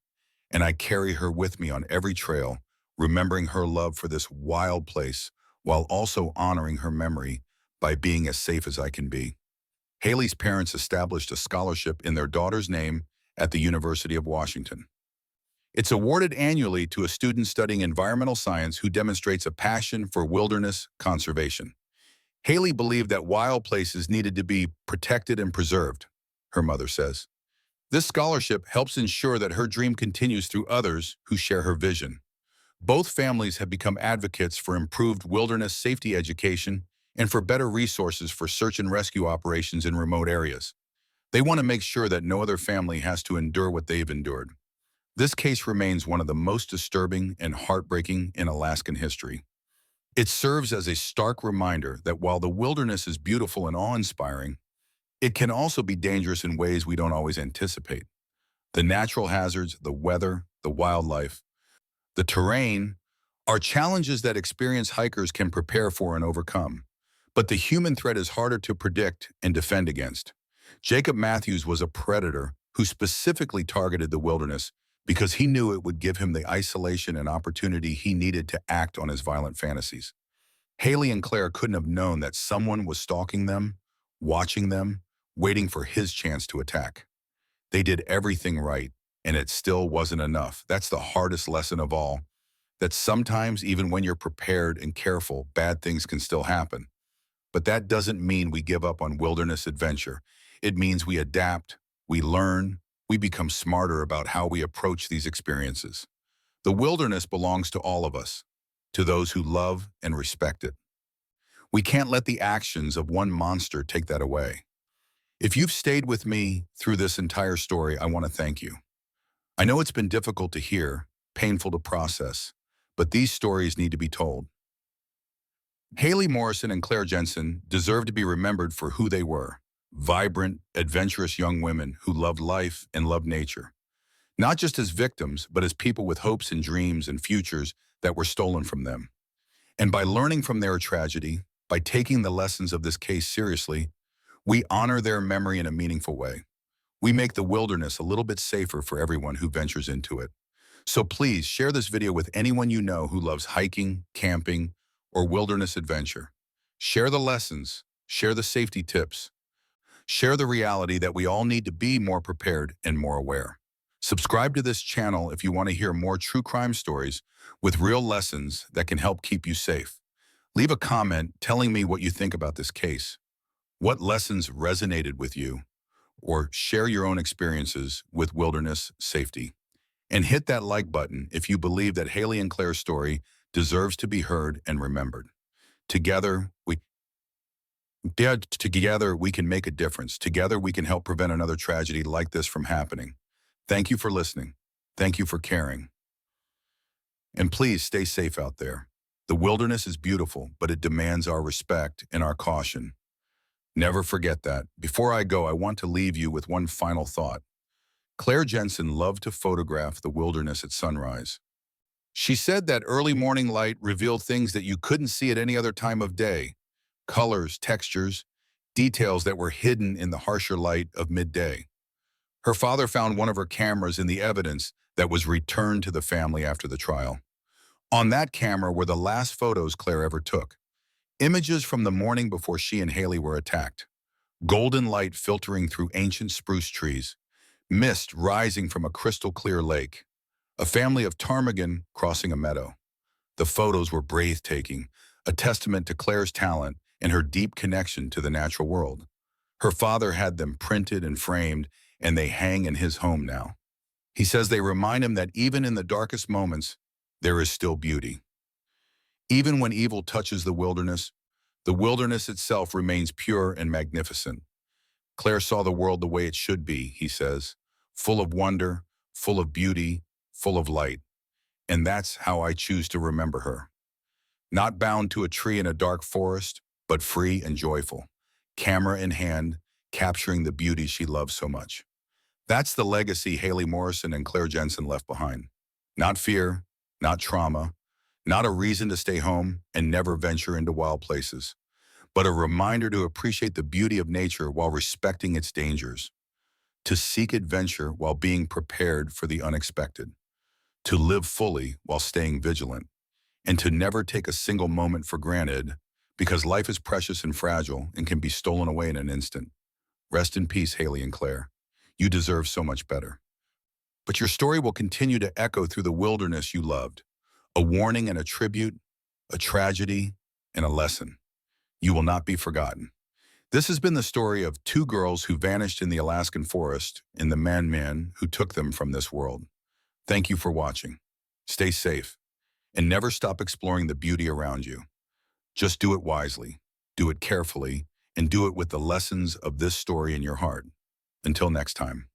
And I carry her with me on every trail, remembering her love for this wild place while also honoring her memory by being as safe as I can be. Haley's parents established a scholarship in their daughter's name at the University of Washington. It's awarded annually to a student studying environmental science who demonstrates a passion for wilderness conservation. Haley believed that wild places needed to be protected and preserved, her mother says. This scholarship helps ensure that her dream continues through others who share her vision. Both families have become advocates for improved wilderness safety education and for better resources for search and rescue operations in remote areas. They want to make sure that no other family has to endure what they've endured. This case remains one of the most disturbing and heartbreaking in Alaskan history. It serves as a stark reminder that while the wilderness is beautiful and awe-inspiring, it can also be dangerous in ways we don't always anticipate. The natural hazards, the weather, the wildlife, the terrain are challenges that experienced hikers can prepare for and overcome. But the human threat is harder to predict and defend against. Jacob Matthews was a predator who specifically targeted the wilderness, because he knew it would give him the isolation and opportunity he needed to act on his violent fantasies. Haley and Claire couldn't have known that someone was stalking them, watching them, waiting for his chance to attack. They did everything right, and it still wasn't enough. That's the hardest lesson of all, that sometimes even when you're prepared and careful, bad things can still happen. But that doesn't mean we give up on wilderness adventure. It means we adapt, we learn, we become smarter about how we approach these experiences. The wilderness belongs to all of us, to those who love and respect it. We can't let the actions of one monster take that away. If you've stayed with me through this entire story, I want to thank you. I know it's been difficult to hear, painful to process, but these stories need to be told. Haley Morrison and Claire Jensen deserve to be remembered for who they were: vibrant, adventurous young women who loved life and loved nature. Not just as victims, but as people with hopes and dreams and futures that were stolen from them. And by learning from their tragedy, by taking the lessons of this case seriously, we honor their memory in a meaningful way. We make the wilderness a little bit safer for everyone who ventures into it. So please share this video with anyone you know who loves hiking, camping, or wilderness adventure. Share the lessons, share the safety tips, share the reality that we all need to be more prepared and more aware. Subscribe to this channel if you want to hear more true crime stories with real lessons that can help keep you safe. Leave a comment telling me what you think about this case, what lessons resonated with you, or share your own experiences with wilderness safety. And hit that like button if you believe that Haley and Claire's story deserves to be heard and remembered. Together, we can make a difference. Together, we can help prevent another tragedy like this from happening. Thank you for listening. Thank you for caring. And please stay safe out there. The wilderness is beautiful, but it demands our respect and our caution. Never forget that. Before I go, I want to leave you with one final thought. Claire Jensen loved to photograph the wilderness at sunrise. She said that early morning light revealed things that you couldn't see at any other time of day: colors, textures, details that were hidden in the harsher light of midday. Her father found one of her cameras in the evidence that was returned to the family after the trial. On that camera were the last photos Claire ever took. Images from the morning before she and Haley were attacked. Golden light filtering through ancient spruce trees. Mist rising from a crystal-clear lake. A family of ptarmigan crossing a meadow. The photos were breathtaking, a testament to Claire's talent and her deep connection to the natural world. Her father had them printed and framed, and they hang in his home now. He says they remind him that even in the darkest moments, there is still beauty. Even when evil touches the wilderness itself remains pure and magnificent. Claire saw the world the way it should be, he says, full of wonder, full of beauty, full of light. And that's how I choose to remember her. Not bound to a tree in a dark forest, but free and joyful, camera in hand, capturing the beauty she loves so much. That's the legacy Haley Morrison and Claire Jensen left behind. Not fear, not trauma, not a reason to stay home and never venture into wild places, but a reminder to appreciate the beauty of nature while respecting its dangers, to seek adventure while being prepared for the unexpected, to live fully while staying vigilant, and to never take a single moment for granted, because life is precious and fragile and can be stolen away in an instant. Rest in peace, Haley and Claire. You deserve so much better. But your story will continue to echo through the wilderness you loved, a warning and a tribute, a tragedy and a lesson. You will not be forgotten. This has been the story of two girls who vanished in the Alaskan forest and the man who took them from this world. Thank you for watching. Stay safe and never stop exploring the beauty around you. Just do it wisely, do it carefully, and do it with the lessons of this story in your heart. Until next time.